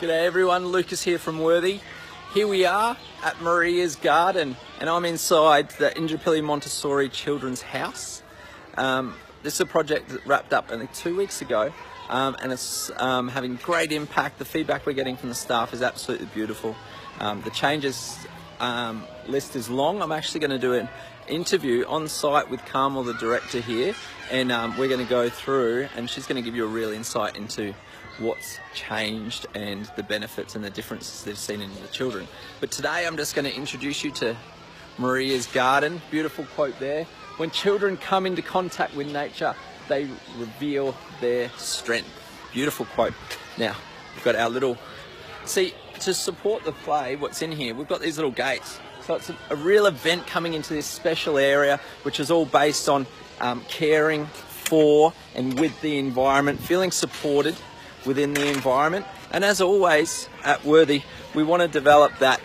G'day everyone, Lucas here from Worthy. Here we are at Maria's garden and I'm inside the Indooroopilly Montessori Children's House. This is a project that wrapped up only 2 weeks ago and it's having great impact. The feedback we're getting from the staff is absolutely beautiful. The changes list is long. I'm actually going to do an interview on site with Carmel, the director here, and we're going to go through and she's going to give you a real insight into what's changed and the benefits and the differences they've seen in the children. But today I'm just going to introduce you to Maria's garden. Beautiful quote there. When children come into contact with nature, they reveal their strength. Beautiful quote. Now, we've got our little... See, to support the play, what's in here, we've got these little gates. So it's a real event coming into this special area, which is all based on caring for and with the environment, feeling supported within the environment. And as always at Worthy, we want to develop that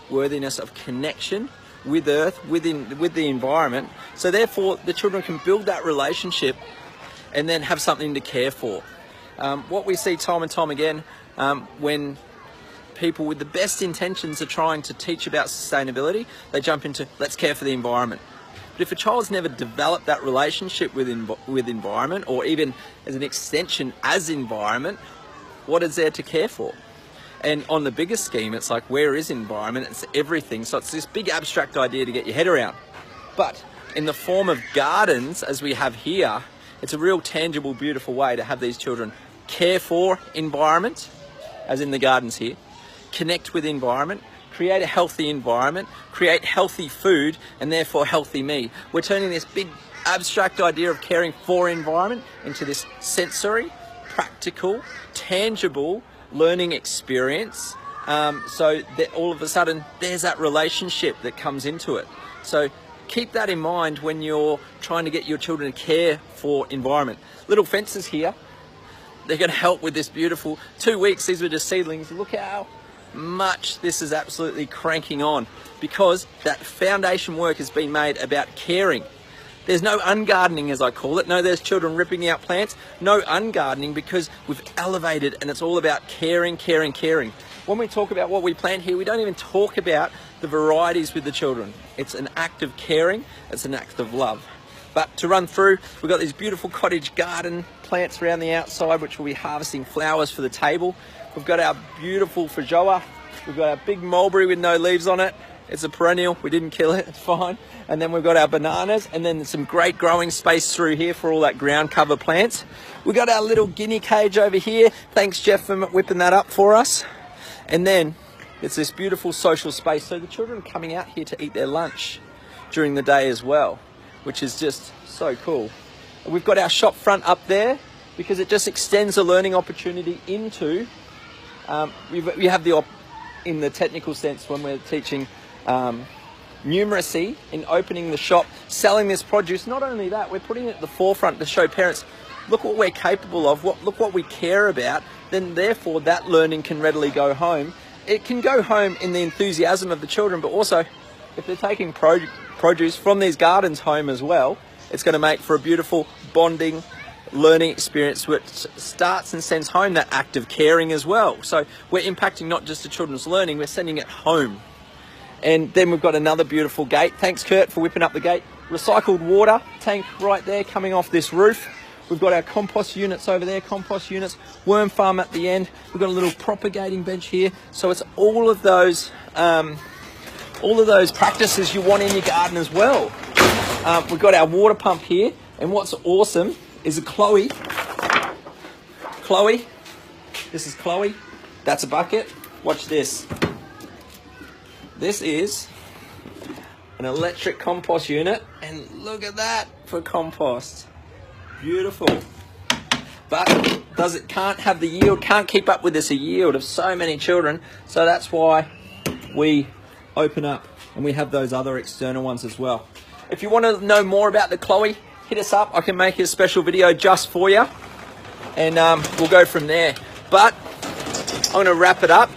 worthiness of connection with Earth, with the environment, so therefore the children can build that relationship and then have something to care for. What we see time and time again when people with the best intentions are trying to teach about sustainability, they jump into let's care for the environment. But if a child's never developed that relationship with environment, or even as an extension as environment, what is there to care for? And on the bigger scheme, it's like, where is environment? It's everything. So it's this big abstract idea to get your head around. But in the form of gardens, as we have here, it's a real tangible, beautiful way to have these children care for environment, as in the gardens here, connect with environment, create a healthy environment, create healthy food, and therefore healthy me. We're turning this big abstract idea of caring for environment into this sensory, practical, tangible learning experience. So that all of a sudden there's that relationship that comes into it. So keep that in mind when you're trying to get your children to care for environment. Little fences here, they're going to help with this beautiful 2 weeks. These were just seedlings. Look how much this is absolutely cranking on, because that foundation work has been made about caring. There's no ungardening, as I call it. No, there's children ripping out plants. No ungardening, because we've elevated and it's all about caring, caring, caring. When we talk about what we plant here, we don't even talk about the varieties with the children. It's an act of caring. It's an act of love. But to run through, we've got these beautiful cottage garden plants around the outside, which we'll be harvesting flowers for the table. We've got our beautiful feijoa. We've got our big mulberry with no leaves on it. It's a perennial. We didn't kill it. It's fine. And then we've got our bananas, and then some great growing space through here for all that ground cover plants. We've got our little guinea cage over here. Thanks, Jeff, for whipping that up for us. And then it's this beautiful social space. So the children are coming out here to eat their lunch during the day as well, which is just so cool. And we've got our shop front up there because it just extends a learning opportunity into... we have in the technical sense, when we're teaching numeracy, in opening the shop, selling this produce. Not only that, we're putting it at the forefront to show parents, look what we're capable of, look what we care about. Then therefore that learning can readily go home. It can go home in the enthusiasm of the children, but also if they're taking produce from these gardens home as well, it's going to make for a beautiful bonding learning experience, which starts and sends home that act of caring as well. So we're impacting not just the children's learning, we're sending it home. And then we've got another beautiful gate. Thanks, Kurt, for whipping up the gate. Recycled water tank right there coming off this roof. We've got our compost units over there, compost units, worm farm at the end. We've got a little propagating bench here. So it's all of those practices you want in your garden as well. We've got our water pump here, and what's awesome is a Chloe, this is Chloe, that's a bucket. Watch this. This is an electric compost unit, and look at that for compost. Beautiful. But can't have the yield, can't keep up with this yield of so many children, so that's why we open up and we have those other external ones as well. If you want to know more about the Chloe, hit us up. I can make a special video just for you, and we'll go from there. But I'm going to wrap it up.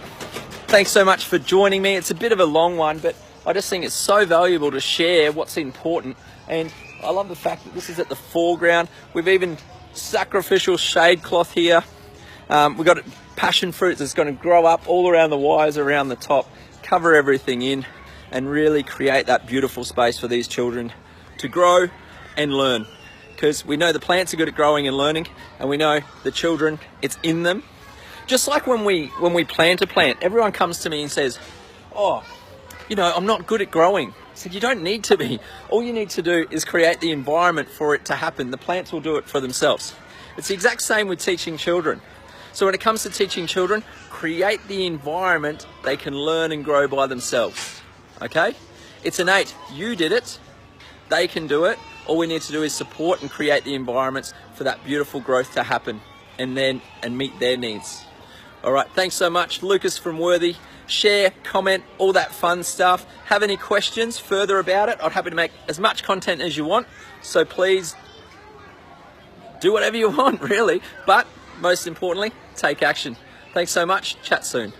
Thanks so much for joining me. It's a bit of a long one, but I just think it's so valuable to share what's important. And I love the fact that this is at the foreground. We've even sacrificial shade cloth here We've got passion fruit that's going to grow up all around the wires around the top, cover everything in, and really create that beautiful space for these children to grow and learn. Because we know the plants are good at growing and learning, and we know the children, it's in them. Just like when we plant a plant, everyone comes to me and says, oh, you know, I'm not good at growing. I said, you don't need to be. All you need to do is create the environment for it to happen. The plants will do it for themselves. It's the exact same with teaching children. So when it comes to teaching children, create the environment they can learn and grow by themselves. Okay? It's innate. You did it. They can do it. All we need to do is support and create the environments for that beautiful growth to happen and meet their needs. All right, thanks so much. Lucas from Worthy. Share, comment, all that fun stuff. Have any questions further about it? I'm happy to make as much content as you want. So please do whatever you want, really. But most importantly, take action. Thanks so much. Chat soon.